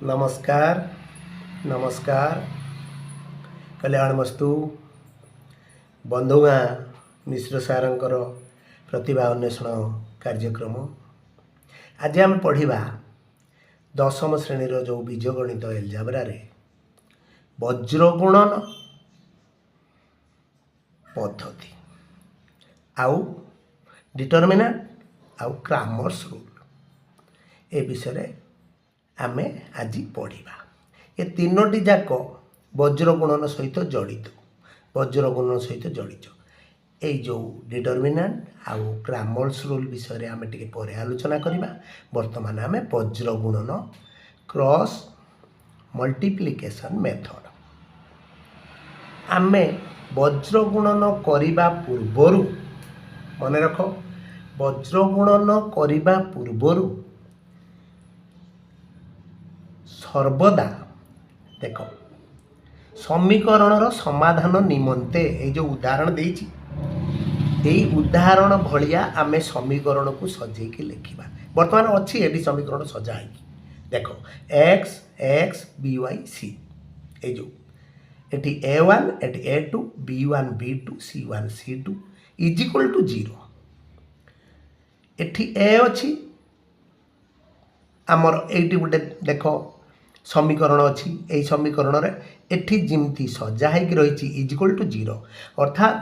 नमस्कार नमस्कार कल्याणमस्तु बंधुगा मिश्र सारंकर प्रतिभा अन्वेषण कार्यक्रम आज आम पढ़ा दशम श्रेणी जो बीजगणित एल्जाब्रा वज्रगुणन पद्धति आउ डिटरमिनेंट आउ क्रामर्स रूल ए विषय आमे आज पढ़ा ये तीनोटी जाक वज्रगुणन सहित जड़ित वज्रगुणन सहित जड़ित ये जो डिटरमिनेंट आउ क्रामर्स रूल विषय आमे टिके परे आलोचना करबा। वर्तमान आमे वज्रगुणन क्रॉस मल्टीप्लिकेशन मेथड आमे वज्रगुणन करिबा पूर्वरु मन रख वज्रगुणन करिबा पूर्वरु सर्वदा देख समीकरण समाधान निमंते ये जो उदाहरण देछि यही उदाहरण भलिया आमे समीकरण को सजेकी लिखिबा। वर्तमान अच्छी ये समीकरण सजा है देख x x b y c ये जो एटी a1 एटी a2 b1 b2 c1 c2 is equal to 0 एटी a अच्छी आमर एटी गोटे देख समीकरण अच्छी यही समीकरण रे एठी जिमती सजा होगी रही इज इक्वल टू 0 अर्थात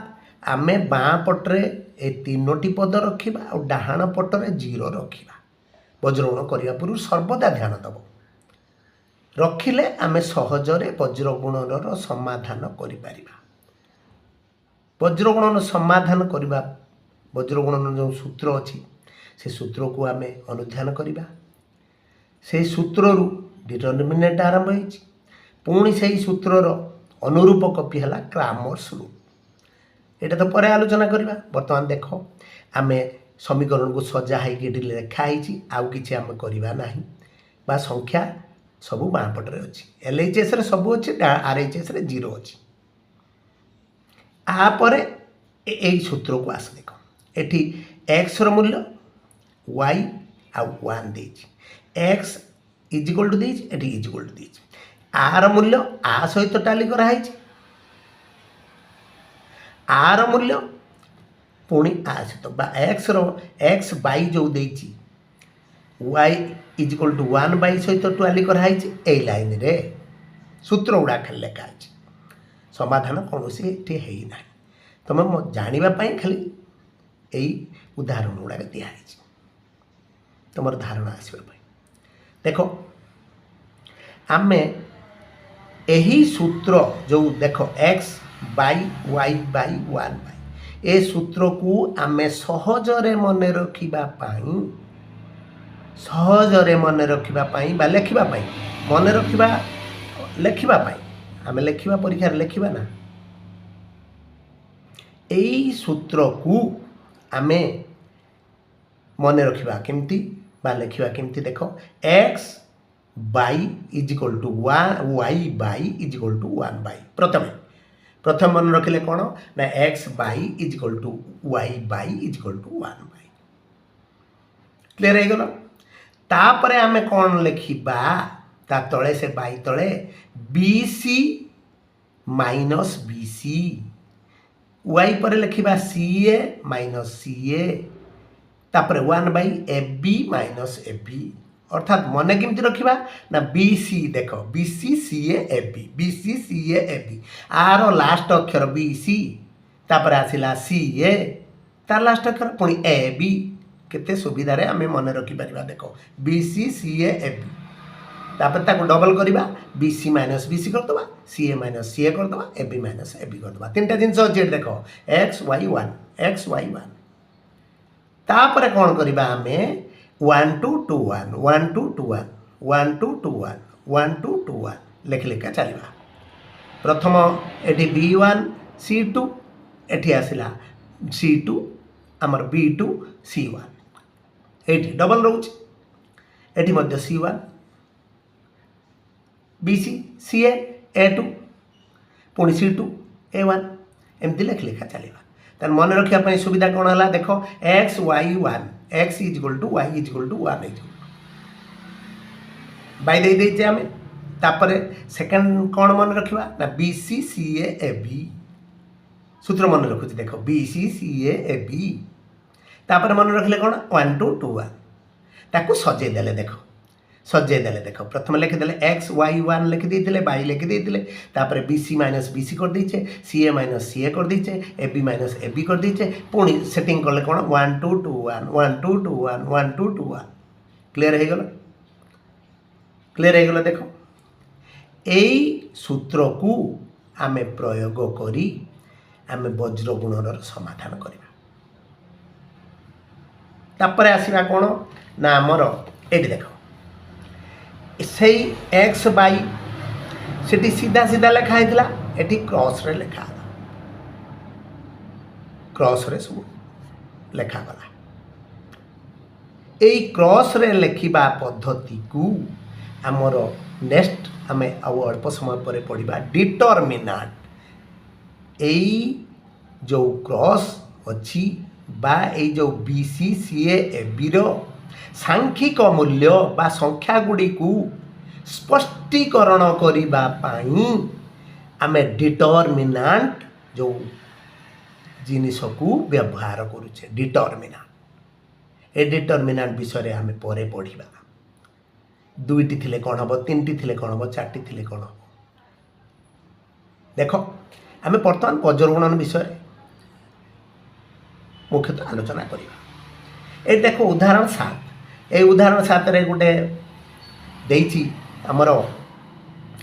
आमे बाँ पटरे ए तीनोटी पद रखिबा और डाहाण पटरे 0 रखिबा। वज्रगुण करने पूर्व सर्वदा ध्यान दब रखिले आमे सहजरे वज्रगुणर समाधान करिपारिबा। वज्रगुणन समाधान करबा वज्रगुणन जो सूत्र अच्छी से सूत्र को आमे अनुध्यान करबा। से सूत्र डिटरमिनेंट आरंभ होइछि पुणी से सूत्रर अनुरूप कॉपी है क्रामर्स रूल एटा तो पर आलोचना करबा। वर्तमान देख आमे समीकरण को सजा है लिखाई आउ कि आम करवा ना बा संख्या सबू बाँ पटरे अच्छी LHS रे सबू अच्छी RHS रे 0 अच्छी आपर यही सूत्र को आस देख एटी एक्स मूल्य y आउ 1 देछि एक्स इज इक्वल टू देछि एटी इज इक्वल टू देछि आर मूल्य आ सहित टाली कराई आर मूल्य पुणी आ सहित एक्स एक्स बाई जो देछि y is equal to 1 by सहित टाली कराई ए लाइन रे सूत्र गुड़ा खाली लेखा है समाधान कौन से है ना तुम जानापी खाली यही उदाहरण गुड़ा दिखाई तुम धारणा आसवाई देख आमे यही सूत्र जो देख x by y by 1 by ए सूत्र को आमे सहजरे मन रखिबा पाई सहजरे मन रखिबा पाई बा लेखिबा पाई मन रखिबा लेखिबा पाई आमे लेखिबा परीक्षा लेखिबा ना एई सूत्र को आमे मन रखिबा केमती बा लेखिबा केमती देख x by is equal to y by is equal to 1 by प्रथम मन रखिले कौन ना x by is equal to y by is equal to 1 by clear हो गला। तापरे आमे कौन लिखिबा ता तले से बाई तले BC माइनस BC वाई पर लिखिबा CA माइनस CA तापरे 1 बाई AB माइनस AB अर्थात मन केमती रखिबा ना BC देख BC CA AB BC CA AB आर लास्ट अक्षर BC तापर आसिला CA तार लास्ट अक्षर पुणी AB केते सुविधा रे आमे मन रखि परिबा देख BC CA AB तापर ताको डबल करिबा BC माइनस BC कर दबा CA माइनस CA कर दबा AB माइनस AB कर दबा तीनटा जिंस अछि देख XY1 तापर कौन करिबा आमे 1 2 2 1 1 2 2 1 1 2 2 1 1 2 2 1 लेख लेखा चलवा। प्रथम eighty B1 C2 eighty आसिला C2 आमर B2 C1 एटी डबल रोच एटी मध्य C1 BC CA A2 पुणी C2 A1 एमती लेख लेखा चलवा। तार मन रखा सुविधा कौन है देख XY1 x is equal to y is equal to 1 is by दे देचे आमे तापर सेकेंड कौन मन रखा ना B C C A B सूत्र मन रखुच्छे देख B C C A B तापर मन रखिले कौन 1 2 2 1 ताकू सजेदेले देख सजेदेले देख प्रथम लिखिदेले एक्स वाई 1 लिखिदे वाई लिखिदे तापर b c minus b c कर देचे c a minus c a कर देचे a b minus a b कर देचे पुणी सेटिंग कले कौन 1 2 2 1 1 2 2 1 1 2 2 1 क्लियर हो गला देख यही सूत्र को आमे प्रयोग करी आमे वज्र गुणर समाधान करवा तापर आसवा कौन ना आमर ये देख से एक्स बाई से सीधा सीधा लिखाई ये क्रॉस रे लिखा क्रॉस रे सब लिखागला यही क्रॉस रे लिखा पद्धति को आमर नेक्स्ट आमे अल्प समय पर पढ़ा डिटरमिनांट यही जो क्रॉस अच्छी बा ये जो B C C A B सांख्यिक मूल्य बा संख्या गुड़ी को स्पष्टीकरण करने आमे डिटरमिनांट जो जिनिस को व्यवहार करुचे डिटरमिनांट ए डिटरमिनांट विषय आमे परे पढ़ा दुईटी थिले कौन हम तीन थिले कौन हम चार थिले कौन हम देख आमे बर्तमान वज्र गुणन विषय मुख्यतः आलोचना करवा ये देख उदाहरण 7 ये उदाहरण 7 रे गोटे देइछि हमर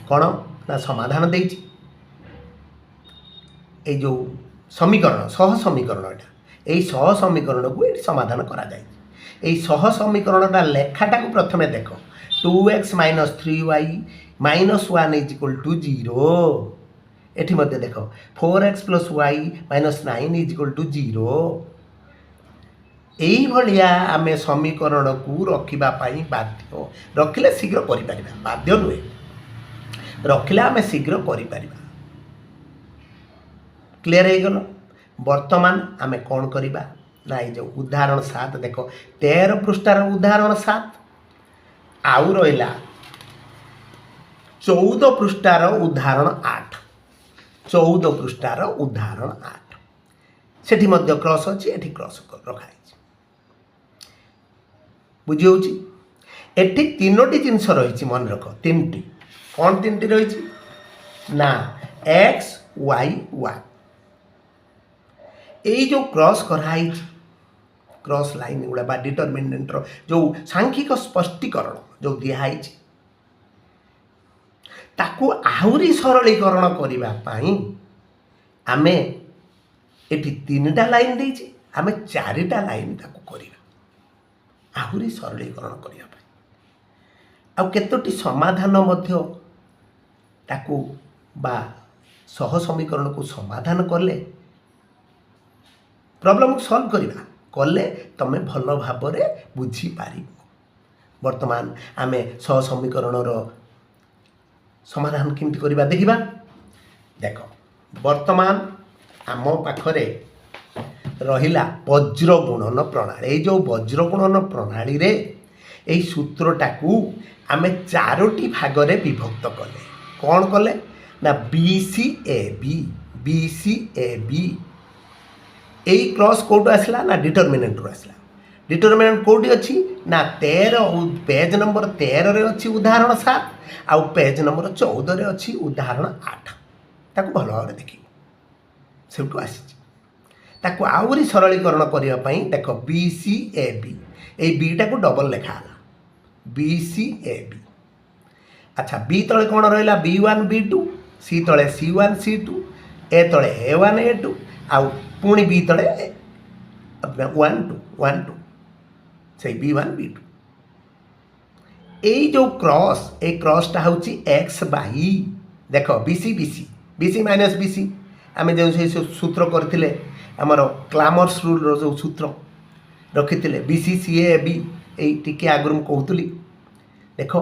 कौन ना समाधान देइछि ए जो समीकरण सह समीकरण एटा यही सह समीकरण को ये समाधान करा जाए यही सह समीकरणटा लेखाटा को प्रथमे देख 2x minus 3y minus 1 is equal to 0 एठी मध्य देख 4x plus y minus 9 is equal to 0 यही भाया आम समीकरण को रखापी बाध्य रखिले शीघ्र कर बाध्य नुहे रखिले आम शीघ्र कर क्लीयर हो गल बर्तमान आम कौन करवा ना ये जो उदाहरण 7 देख 13 पृष्ठार उदाहरण 7 आउ रहा 14 पृष्ठार उदाहरण 8 14 पृष्ठार उदाहरण 8 सेठी मध्य क्रॉस अच्छी एठी क्रॉस रखाई बुझी होची एठी तीनोटी जिनस रही मन रख तीन कौन तीन रही ना एक्स वाई वाई यही जो क्रॉस कराई क्रॉस लाइन गुड़ा बा डिटरमिनेंट जो सांख्यिक स्पष्टीकरण जो दिखाई ताकू आहुरी सरलीकरण करने आमे एठी 3टा लाइन देछि आमे 4टा लाइन ताकू करवा आहुरी सरलीकरण करने आउ केतोटी समाधान मध्य ताकू बा सह समीकरण को समाधान कले प्रॉब्लम को सॉल्व करवा कले तमे भल भाव बुझी पार वर्तमान आमे सह समीकरण समाधान केमती करवा देखिबा देख वर्तमान आम पाखरे रहिला वज्र गुणन प्रणाली जो वज्र गुणन प्रणाली रे यही सूत्रटा को आमे 4टी भागरे विभक्त कले कौन कले ना बी सी ए बी यही क्रॉस कौटू आसला ना डिटरमिनेंट आसला डिटरमिनेंट कौटी अच्छी ना 13 पेज नंबर 13 रे अच्छी उदाहरण 7 आउ पेज नंबर 14 रे अच्छी उदाहरण 8 ताकू भल भाव देखिए से आसी ताकू आहुरी सरलीकरण करने देख बी सी ए बी ये बीटा को डबल लिखा बी सी ए बी अच्छा बी तले कौन रहा B1 B2 सी तले C1 C2 ए तले A1 A2 आउ पुणी बी तले 1 2 से B1 B2 यही जो क्रॉस ए क्रॉसटा हूँ एक्स बाई देख BC माइनस BC आम जो सूत्र करते आमर क्लामर्स रूल जो सूत्र रखी BCCAB ये आगुरी कहूली देख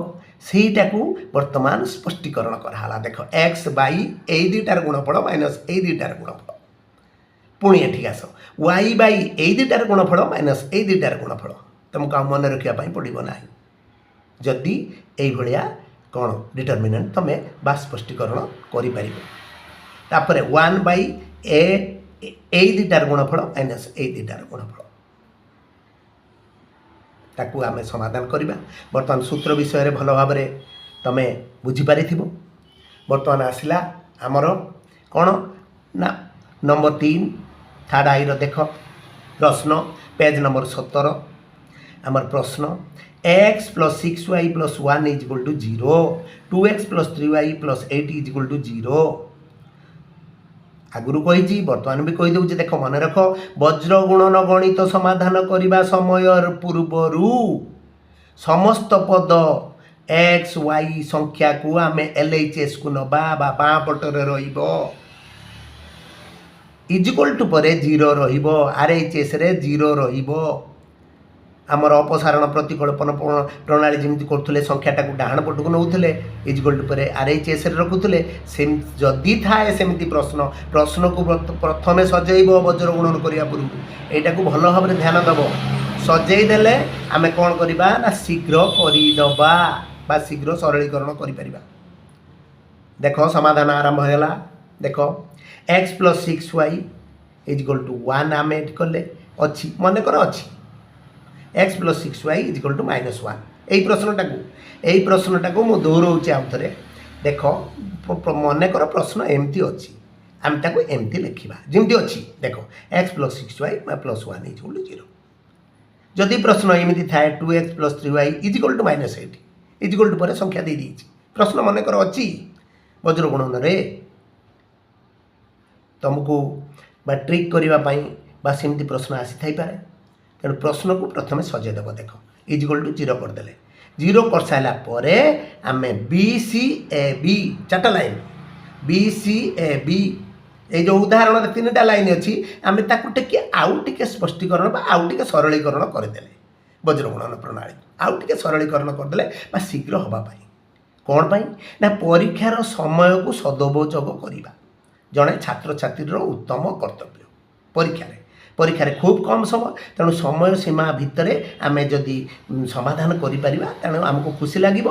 सहीटा को वर्तमान स्पष्टीकरण कराला देख एक्स बाई यही दुटार गुणफल माइनस यही दुटार गुणफल पुणी एठी आस वाई बाई यही दुटार गुणफल माइनस यही दुटार गुणफल तुमको मन रखापी पड़ो ना जदि यही भाया कौन डिटर्मिनेंट तुम बा स्पष्टीकरण कर वन बै ए दुटार गुणफल माइनस ए दुटार गुणफल ताकू आम समाधान करवा। बर्तमान सूत्र विषय भल भाव तुम बुझीपारि बर्तमान आसला आमर कौन ना नंबर 3 थर्ड आई देख प्रश्न पेज नंबर 17 आमर प्रश्न x + 6y + 1 = 0 2x + 3y + 8 = 0 आगुरी कही बर्तमान भी कहीदे देख मन रख वज्र गुणन गणित समाधान करने समय पूर्वर समस्त पद एक्स वाई संख्या को आम LHS को नवा बाँ पटर इजिकल टू पर 0 RHS रे 0 आमर अपसारण प्रतिकल्पन प्रणाली जमी करुले संख्याटा डाण पटक नौले इजिकल टू पर RHS रखुले जदि थाए सेमती प्रश्न को प्रथम सजेब वज्र गुणन करने पूर्व यहाँ को भल भाव ध्यान दब सजेदेले आम कौन करवा ना शीघ्र करदबा बा शीघ्र सरलीकरण कर देख समाधान आरंभ होगा। देख x + 6y = 1 आम कले अच्छी मनकर अच्छी x + 6y = -1 यही प्रश्नटा को मुझे दोहराऊँ आउ थे देख मनकर प्रश्न एमती अच्छी आम ताको एमती लिखा जमती अच्छी देख x + 6y + 1 = 0 जदि प्रश्न एमती थाए 2x + 3y = -8 इजिकल टू पर संख्या दे दी प्रश्न मनकर अच्छी वज्र गुणन रे तुमको बा ट्रिक करने बा सेमती प्रश्न आसी थाई पारे तेणु प्रश्न को प्रथम सजेदेव देख इजिकल टू 0 करदे 0 कर सारा पर आम BCAB 4टा लाइन BCAB ये जो उदाहरण 3टा लाइन अच्छी आम ताकू आउ टे स्पष्टीकरण आउ टे सरलीकरण करदे वज्र गुणन प्रणाली आउ टे सरलीकरण करदे बा शीघ्र होगापाई कौन पाई ना परीक्षार समय को सदुपयोग करवा जड़े छात्र छात्री उत्तम कर्तव्य परीक्षा खूब कम समय तेणु समय सीमा भितर आम जदि समाधान करें तेणु आमको खुशी लगे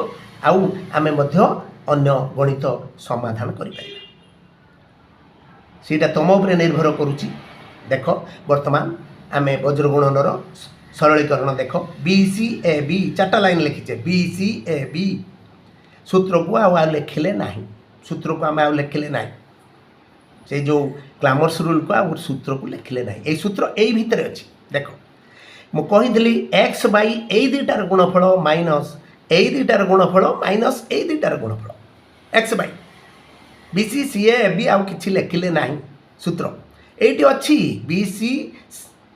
आउ आम अन्य गणित समाधान करा तुम उपर निर्भर करुच्ची। देख बर्तमान आम वज्र गुणनर सरलीकरण देख BCAB 4टा लाइन लिखीचे BCAB सूत्र को आ लिखिले ना सूत्र को आम लिखिले ना से जो क्लामर्स रूल को आ सूत्र को लिखिले ना ये सूत्र यही भितर अच्छी देख मुझे x / ए दुटार गुणफल माइनस ए दुटार गुणफल माइनस ए दुटार गुणफल x / BCCAB आउ कि लिखिले ना सूत्र ये अच्छी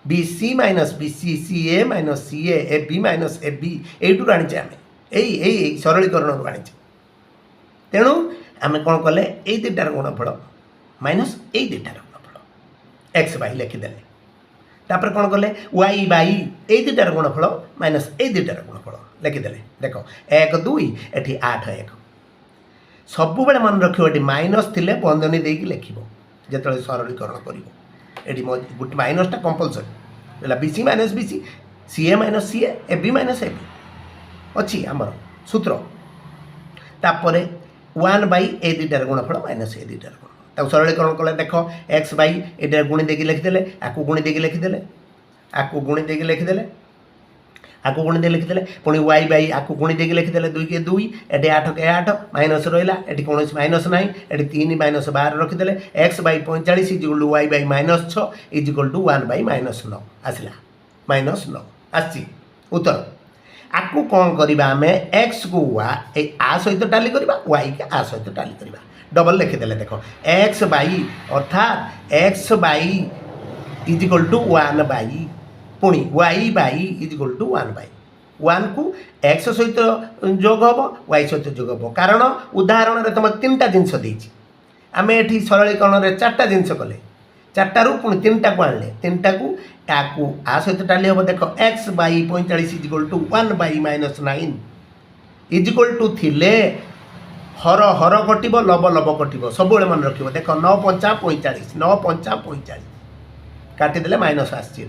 BC minus BCCA minus CA AB minus AB you आनी आम यही सरलीकरण आनी तेणु आम कौन कले ए दुटार गुणफल माइनस ए दुटार गुणफल x / लिखिदे तापर कौन कले y / ए दुटार गुणफल माइनस ए दुटार गुणफल लिखिदे देख 1 2 एटी 8 1 सब बेले मन रखियो एटी माइनस थिले बंधनी देकी लिखिबो जेतले सरलीकरण करिवो एटी गोटे माइनसटा कंपलसरी है BC minus BC CA minus CA AB minus AB अच्छी आमर सूत्र तापर 1 / ए दुटार गुणफल माइनस ए दुटार गुणफल सरलीकरण कले देख x / एटार गुणी देकी लिखिदेले आकु गुणी देकी लिखिदेले आकु गुणी देकी लिखिदेले आकु गुणी देकी लिखिदेले पुणी y / आकु गुणी देकी लिखिदेले 2 के 2 एटी 8 के 8 माइनस रहिला एटी कोनोस माइनस नाही एटी 3 माइनस 12 रखिदेले x / 45 = y / -6 = 1 / -9 आसला -9 आसी उत्तर आकु कौन करवा आम x को आ सहित टाली करवा y के आ सहित टाली करवा डबल लिखिदेले देख x / अर्थात x / = 1 / पुणी y / = 1 / 1 को x सहित जोग हम y सहित जोग हम कारण उदाहरण में तुम 3टा जिनस देती आम ये सरलीकरण में 4टा जिनस कले 4टारू पुणी 3टा को आने 3टा को ताकू आ सहित टाली हम देख x / 45 = 1 / -9 = थिले हर हर कटिब लब लब कटिब सब मन रख देख 9 5 45 9 5 45 काटिदेले माइनस आसी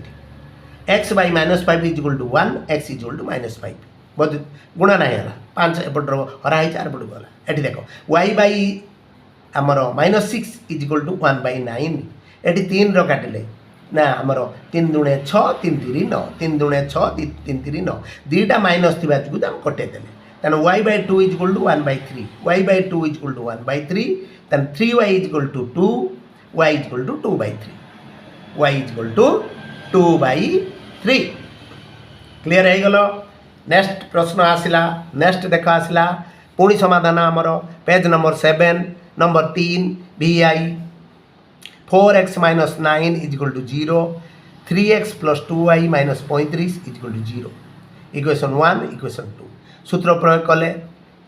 x / -5 = 1 x = -5 गुणा ना है 5 एपटर हरा है 4 पटू गला ये देख y बाई आमर -6 इज इक्वल टू 1/9 ये 3 काटिले ना आमर 3 दुणे 6 3 3 9 3 दुणे 6 3 3 9 दुईटा माइनस थी आम कटेदेले तेना y/2 is equal to 1/3 y/2 is equal to 1/3 तेना 3y is equal to 2 y is equal to 2/3 y is equal to 2/3 clear हो गलो। नेक्स्ट प्रश्न आसला नेक्स्ट देख आसला पुणी समाधान आमर page number 7 number 3 vi 4x - 9 is equal to 0 3x + 2y - 35 is equal to 0 equation 1 equation 2 सूत्र प्रयोग कले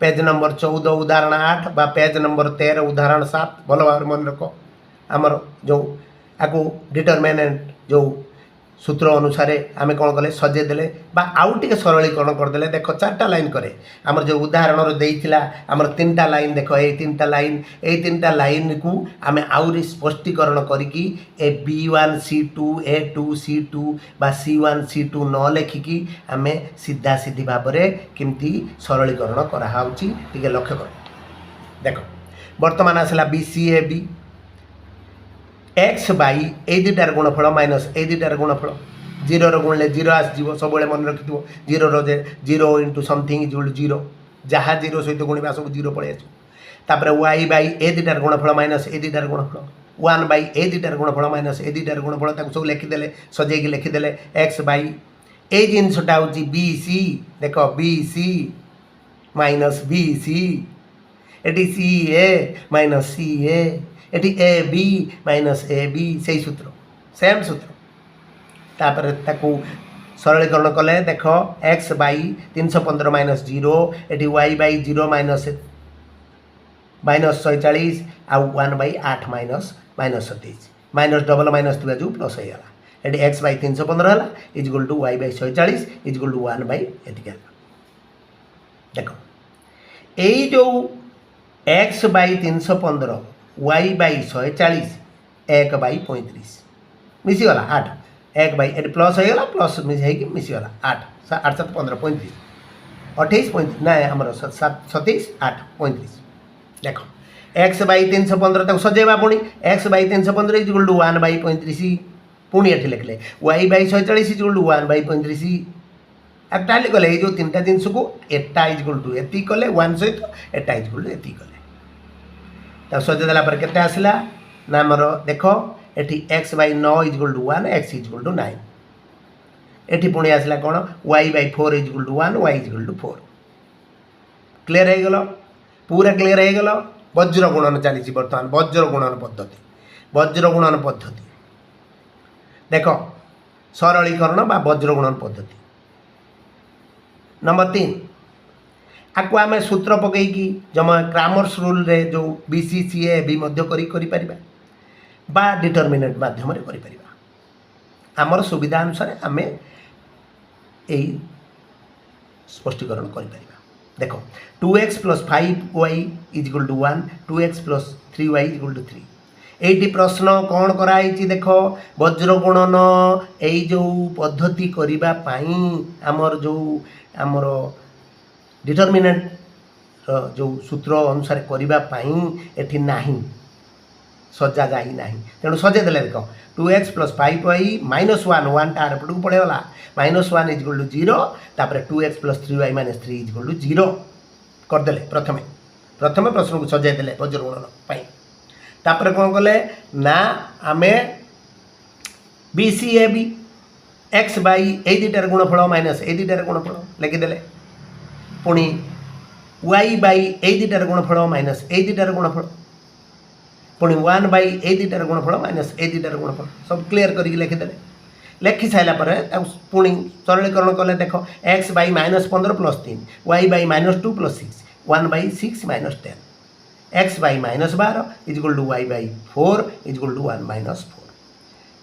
पेज नंबर 14 उदाहरण 8 बा पेज नंबर 13 उदाहरण 7 भल भाव मन रख आमर जो आपको डिटरमिनेंट जो सूत्र अनुसार आम कौन कले सजेदेले आउ टे सरलीकरण करदे देख 4टा लाइन करे आमर जो उदाहरण देइथिला आमर 3टा लाइन देख ये 3टा लाइन को आम आउरी स्पष्टीकरण करिकी ए B1 C2 A2 C2 बा C1 C2 न लेखिकी आम सीधा सीधी भाव में केमती सरलीकरण कराऊँगी टे लक्ष्य कर देख बर्तमान आसला BCAB एक्स बाई ए दुटार गुणफल माइनस ए दुटार गुणफल 0 गुणले 0 आसो सब मन रखी 0 0 into something is equal to 0 जहाँ 0 सहित गुणा सब 0 पड़े आसपर y बाई ए दुटार गुणफल माइनस ए दुटार गुणफल 1 बाई ए दुटार गुणफल माइनस ए दुटार गुणफल सब लिखिदे सजेकी लिखिदे एक्स बाई ए जिनसटा हूँ BC देख BC minus BC eighty CA minus CA eighty AB minus AB से सूत्र सेम सूत्र तापर ताकू सरलीकरण कले देख x by 315 minus 0 eighty y by 0 minus 140 आउ 1/8 माइनस 27 माइनस डबल माइनस थी जो प्लस होगा ये एक्स बाई 315 है is equal to y by 140 is equal to 1/8 देख यही जो एक्स बाई 315 y बाई 140 1/35 मिसीगला 8 1 प्लस होगा प्लस मिसीगला 8 8 7 15 35 28 35 ना आमर 27 8 35 देख एक्स बाई 315 तक सजेवा पुणी x by 315 is equal to 1/35 पुणी ये लिखले y by 140 is equal to 1/35 अब टाली कले ये जो 3टा जिनस को एटा इज इक्वल टू एति कले 1 सहित एटा इज इक्वल टू एति कले तब सजेदेला पर केते आसला ना आमर देख एटी x by 9 is equal to 1 x is equal to 9 एटी पुणी आसला कौन y by 4 is equal to 1 y is equal to 4 clear हो गल पूरा क्लियर हो गल वज्र गुणन चली बर्तमान वज्र गुणन पद्धति देख सरलीकरण बा वज्र गुणन पद्धति नंबर 3 आपको आम सूत्र पकईकी जमा क्रामर्स रूल रे जो BCCA भी बा डिटरमिनेंट माध्यम आमर सुविधा अनुसार आम यही स्पष्टीकरण कर देख 2x + 5y is equal to 1 2x + 3y is equal to 3 ये प्रश्न कौन कराई देख वज्र गुणन यही जो पद्धति करने आमर जो आमर डिटरमिनेंट जो सूत्र अनुसार करने एठी नहीं सजा जा ना तेणु सजेदेले देख 2x + 5y -1 1 टार पटू पड़ेगा -1 इज इक्वल टू 0 तापर 2x + 3y - 3 is equal to 0 करदे प्रथमे प्रश्न को सजाईदे वज्र गुणन तापर कौन कले ना आमे BCAB एक्स बाई ए दुटार गुणफल माइनस ए दुटार गुणफल लिखिदे पुणी y बाई ए दुटार गुणफल माइनस ए दुटार गुणफल पुणी 1 बाई ए दुटार गुणफल माइनस ए दुटार गुणफल सब क्लीयर करके लिखिदे लिखि सारापर पुणी सरलीकरण कले देख x by -15 + 3 y by -2 + 6 1/6 - 10 x by -12 is equal to y by 4 is equal to 1 - 4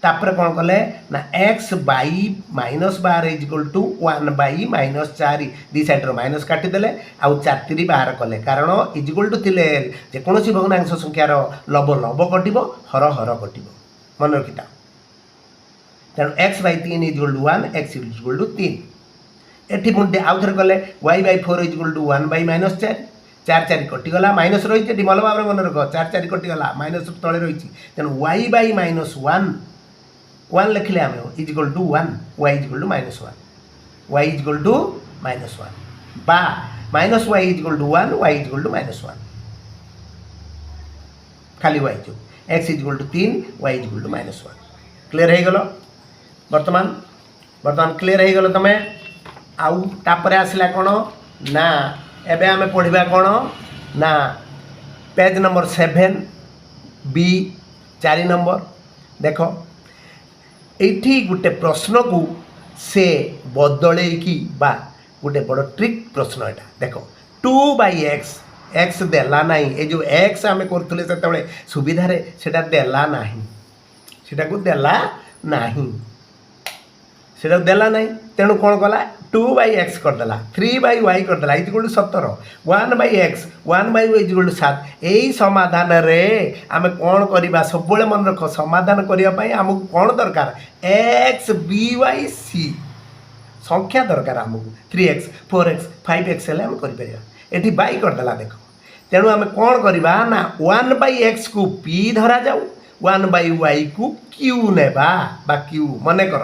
तापर कौन कले ना x by -12 is equal to 1/-4 the side minus काटिदेले आउ 4 बाहर कले कारण इज इक्वल टू थिले जेकोसी भग्नांश संख्यार लब लब कटिब हर हर कटिब मन रखिता तेणु x/3 is equal to 1 x is equal to 3 एटी पुणी आउ थे कले y/4 = 1/-4 4 4 कटिगला माइनस रही है भल भाव मन रख 4 4 कटिगला माइनस तले रही तेणु y/-1 1 लिखले आम = 1 y = -1 y = -1 बा -y = 1 y = -1 खाली y जो x = 3 y = -1 क्लियर हो गल बर्तमान क्लियर हो गल तुम आउ तापर आसला कौन ना एबे आमे पढ़िबा कौन ना पेज नंबर 7 बी 4 नंबर देख एठी गोटे प्रश्न को से बदले की बा गोटे बड़ ट्रिक प्रश्न एटा देख 2/x एक्स देला नहीं ये जो एक्स आम करुले से सुविधा सेटा देला नहीं सेटा को देला नहीं सेटा देला नहीं तेणु कौन कला 2/x करदेला 3/y करदेला = 17 1/x 1/y = 7 यही समाधान रे आम कौन करवा सब मन रख समाधान करने आमको कौन दरकार x by c संख्या दरकार आमको 3x 4x 5x हेल्ले आम कर बाई करदेला देख तेणु आम कौन करवा ना 1/x को p धरा जाऊ 1/y को q नेबा बा q मने कर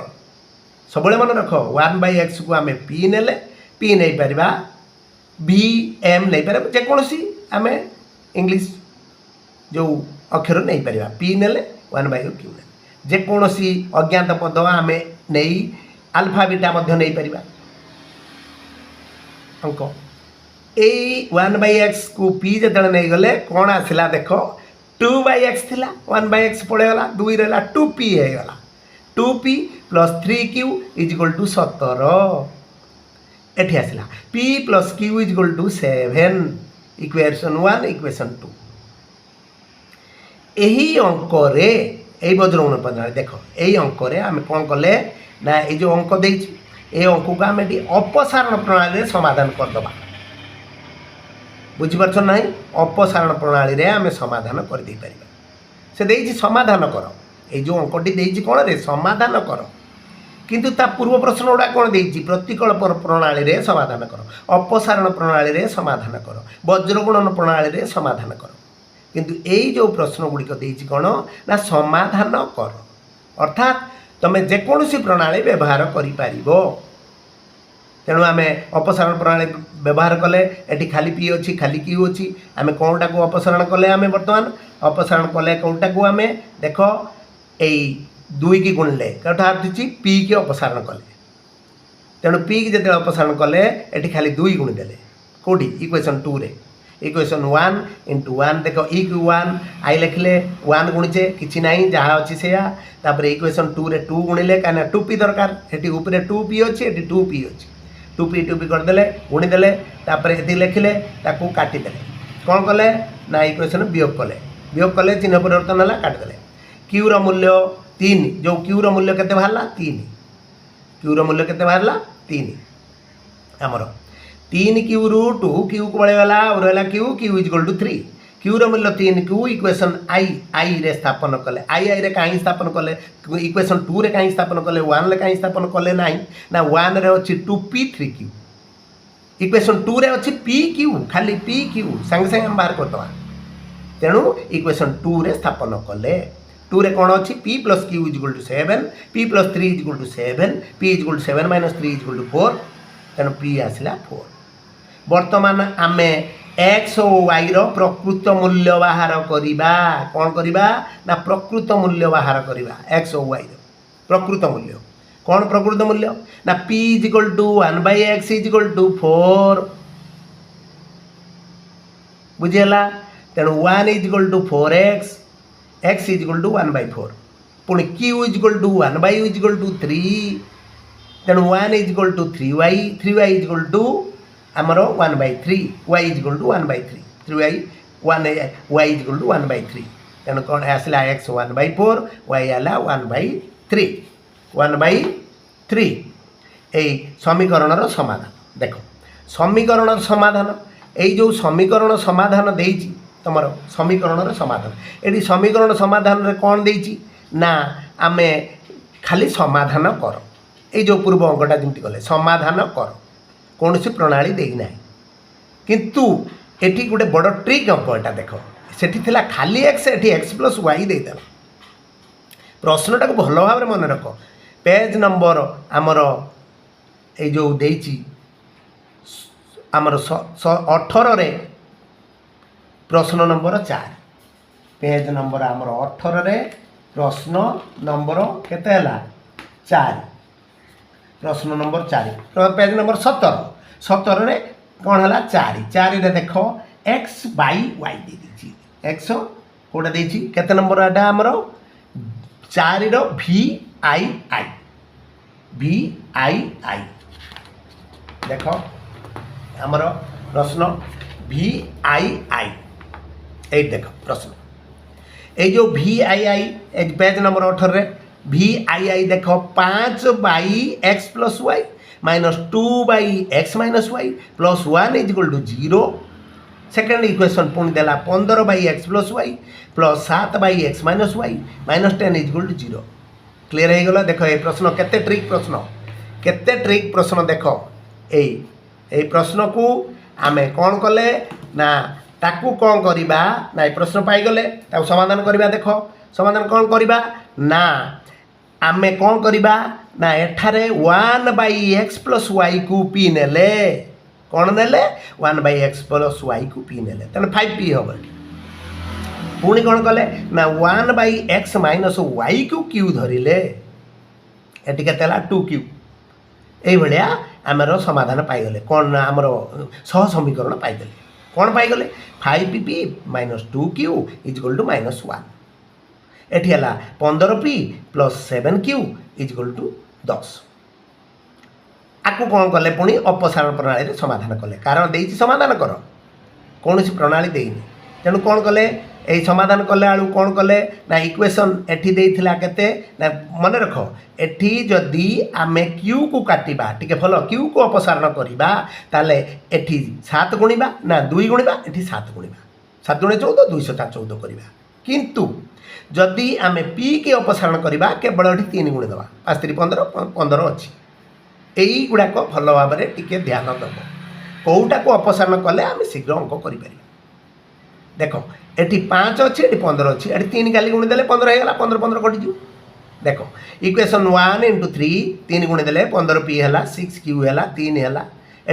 सब मन रख 1/x को आम p नेले p नहीं पारिबा b m नहीं पार जेकोसी आम इंग्लिश जो अक्षर नहीं पारिबा p नेले 1/q नेले जेकोसी अज्ञात पद आम नहीं अल्फा बीटा मध्य नहीं पारिबा अंक यही 1/x को p जो नहीं गले कौन आसला देख 2/x थिला 1/x पड़ेगला 2 रहा 2p होगा 2p + 3q = 17 एठी आसला p + q = 7 इक्वेशन 1 इक्वेशन 2 यही अंक रे यही वज्रगुण प्रणाली देख यही अंक रे आम कौन कले ना ये जो अंक देछि ए अंक को आम अपसारण प्रणाली समाधान करदबा बुझीपार ना अपसारण प्रणाली रे आम समाधान कर दे पारिबा से देछि समाधान कर ये जो अंकटी देछि कौन रे समाधान कर किंतु ता पूर्व प्रश्न गुड़ा कौन देछि प्रतिकल्प प्रणाली रे समाधान कर अपसारण प्रणाली रे समाधान कर वज्रगुणन प्रणाली रे समाधान कर किंतु यही जो प्रश्न गुड़िक देछि कौन ना समाधान कर अर्थात तुम जेकोसी प्रणाली व्यवहार करि पारिबो तेणु आम अपसारण प्रणाली व्यवहार कले एटी खाली पी अच्छी खाली क्यू अच्छी आम कौनटा को अपसारण कले आम बर्तमान अपसारण कले कौनटा को आम देख यही 2 की गुणले कथा पी की अपसारण कले तेणु पी की जो अपसारण कले एटी खाली 2 गुणिदेले कौटी इक्वेशन 2 रे इक्वेशन 1 × 1 देख q1 आई लिखले 1 गुणिचे किसी ना जहाँ अच्छी से इक्वेशन 2 रे 2 गुणिले कहीं 2p दरकार ये ऊपर 2p अच्छी ये 2p अच्छी 2p करदे गुणीदे ये लिखिले काटिदे कौन कले ना इक्वेशन वियोग कले चिन्ह परिवर्तन है काटिदे क्यूर मूल्य 3 जो क्यूर मूल्य केते बाहरला 3 क्यूर मूल्य केते बाहरला 3 आमर 3 क्यू रू 2 क्यू को बड़ेगला और रहा क्यू = 3 क्यूर मूल्य 3 को इक्वेशन आई रे स्थापन कले आई रे कहीं स्थापन कले इक्वेशन 2 रे कहीं स्थापन कले 1 रे कहीं स्थापन कले ना 1 रे अच्छी 2p 3q इक्वेशन 2 रे अच्छी pq खाली pq संगे संगे हम बाहर करदवा तेणु इक्वेशन 2 रे स्थापन कले 2 रे कौन अच्छी p + q = 7 p + 3 = 7 p = 7 - 3 = 4 तेणु p आसला 4 वर्तमान आमे x और y रो प्रकृत मूल्य बाहर करिबा कौन करिबा ना प्रकृत मूल्य बाहर करिबा x और y रो प्रकृत मूल्य कौन प्रकृत मूल्य ना p = 1/x = 4 बुझेला तेणु 1 = 4x x = 1/4 पुणी q = 1/u = 3 तेणु 1 = 3y 3y = आमर 1/3 y = 1/3 3y 1 y = 1/3 तेणु कौन आसला x 1/4 y आला 1/3 1/3 यही समीकरण समाधान देख समीकरण समाधान यही जो समीकरण समाधान देइछि तुम समीकरण समाधान ये समीकरण समाधान रे कौन देइछि ना आमे खाली समाधान कर ये जो पूर्व अंकटा जमी कले समाधान कर कौन सी प्रणाली देना किंतु एठी गोटे बड़ ट्रिक अंक एटा देख सेठी थिला खाली एक्स एठी एक्स प्लस वाई देदेला प्रश्नटा को भल भाव मन रख पेज नंबर आमर ये जो देइची आमर 18 रे प्रश्न नंबर 4 पेज नंबर आमर 18 रे प्रश्न नंबर केते हला 4 प्रश्न नंबर 4 पेज नंबर 17 रे कौन है 4 रे देख एक्स बाई वाई दे दीची एक्स कोटा देइची केते नंबर एटा आमर 4 रो भी आई देख आमर प्रश्न भी आई ए देख प्रश्न ये जो भी आई पेज नंबर 18 रे भी आई देख 5 by x plus y -2 by x minus y plus 1 is equal to 0 second equation पुणी देला 15 by x plus y plus 7 by x minus y -10 is equal to 0 clear हो गला देख ये प्रश्न केते ट्रिक प्रश्न देख ए प्रश्न को आमे कौन कले ना ताकू कौन करिबा ना ये प्रश्न पाई गले ताकू समाधान करिबा देख समाधान कौन करिबा ना आमे कौन करिबा ना एठारे 1 बाई एक्स प्लस वाई को पी नेले कौन नेले 1 बाई एक्स प्लस वाई को पी नेले तेना 5p हम पुणी कौन कले ना 1 बाई एक्स माइनस वाई को क्यू धरिले एटी केते 2q ये भाया आमर समाधान पाईगले कौन आमर सह समीकरण पाईगले कौन पाईगले 5p -2q is equal to -1 एटी है 15p plus 7q is equal to 10 आपको कौन कले पुणी अपसारण प्रणाली समाधान कले कारण देती समाधान कर कौन सी प्रणाली देनी तेणु कौन कले यही समाधान कले आलू कौन कले ना इक्वेशन एठी देइथिला केते ना मन रख एठी जदि आमे क्यू को काटिबा टिके भल क्यू को अपसारण करिबा ताले एठी 7 गुणिबा ना 2 गुणिबा एठी 7 गुणिबा 7 गुणे 14 214 करिबा किंतु जदि आमे पी के अपसारण करिबा केवल एठी 3 गुणे दबा 5 3 15 15 अछि एई गुडाक भल भाव में टिके ध्यान दब कौटा को अपसारण कले आमे शीघ्र अंक करि पारिबा देख एटी 5 अच्छी एटी 15 अच्छी एटी 3 गाली गुणी देले 15 हो गला 15 15 कटि जु देख इक्वेशन 1 × 3 3 गुणी देले 15p है 6q है 3 है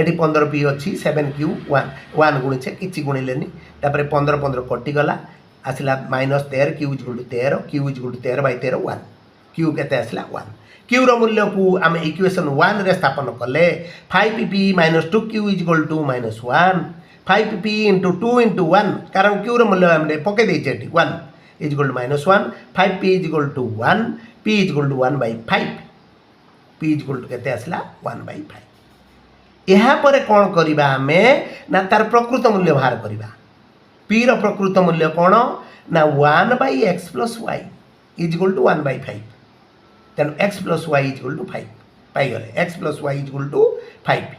एटी 15p अच्छी 7q 1 गुणी छे किछि गुणिलेनी तापर 15 15 कटि गला आसला -13 q = 13 q = 13/13 1 q केते आसला 1 q रो मूल्य को आम इक्वेशन 1 रे स्थापन कले 5p - 2q = -1 5p × 2 × 1 कारण q रो मूल्य हमने पके देछे 1 = -1 5p = 1 p = 1/5 p = केते आसला 1/5 यहाँ पर कौन करिबा हमें ना तार प्रकृत मूल्य बाहर करिबा p रो प्रकृत मूल्य कौन ना 1/x + y = 1/5 तेन x + y = 5 पाई गले x + y = 5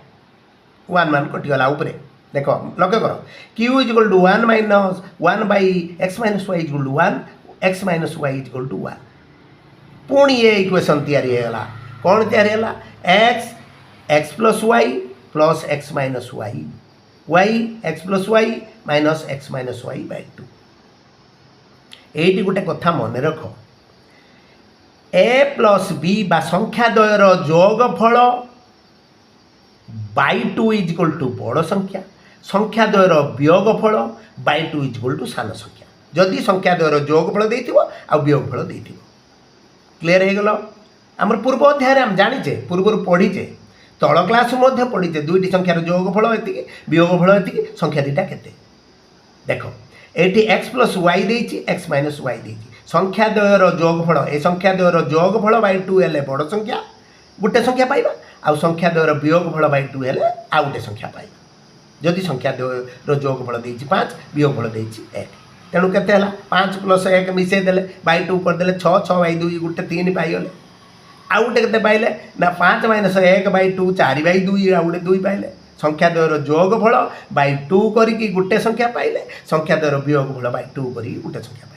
1 मान कटि गला ऊपर देख लक्ष्य कर q = 1 - 1/x - y = 1 x - y = 1 पुणी ये इक्वेशन तैयारी हैगला कौन तैयारी हैला x + y + x - y y x + y - x - y/2 eighty गोटे कथा मन रख a + b बा संख्या द्वयर जोगफल /2 = बड़ संख्या संख्या द्वयर वियोगफल /2 = सान संख्या जदि संख्या द्वयर जोगफल देथिबो आ वियोगफल देथिबो क्लियर हो गल आम पूर्व अध्याय आम जाचे पूर्व पढ़ीचे तल क्लास पढ़ीचे दुईटी संख्यार जोगफल एति वियोगफल एति संख्या दुईटा केते देख ये x + y देछि x - y देछि संख्या द्वयर जोगफल ए संख्या द्वयर जोगफल /2 हेले बड़ संख्या गोटे संख्या पाइबा आ संख्या द्वयर वियोगफल /2 हेले आ गोटे संख्या पाइबा जदि संख्या द्वयर जोगफल देछि 5 वियोगफल देछि 1 तेणु केते हला 5 + 1 मिसै देले /2 कर देले 6 6/2 गोटे 3 पाइगले आ गोटे केते पाइले ना 5 - 1/2 4/2 आ गोटे 2 पाइले संख्या द्वयर जोगफल /2 करिकी गोटे संख्या पाइले संख्या द्वयर वियोगफल /2 करिकी गोटे संख्या पाइले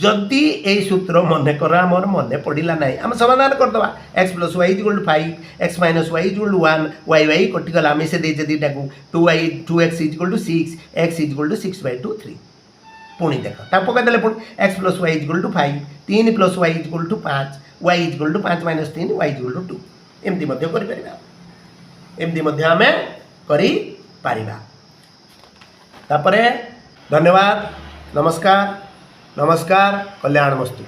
जदि यही सूत्र मन कर आमर मन पड़ा ना आम समाधान करदे x plus y equal to 5 x minus y equal to 1 y y कटिगला आम से देचे दुटा को 2x equal to 6 x equal to 6/2 पुणी देख पकईदे पुणी x plus y equal to 5 3 plus y equal to 5 y equal to 5 minus 3 y equal to 2 एमती आम कर धन्यवाद नमस्कार नमस्कार कल्याण मस्तु।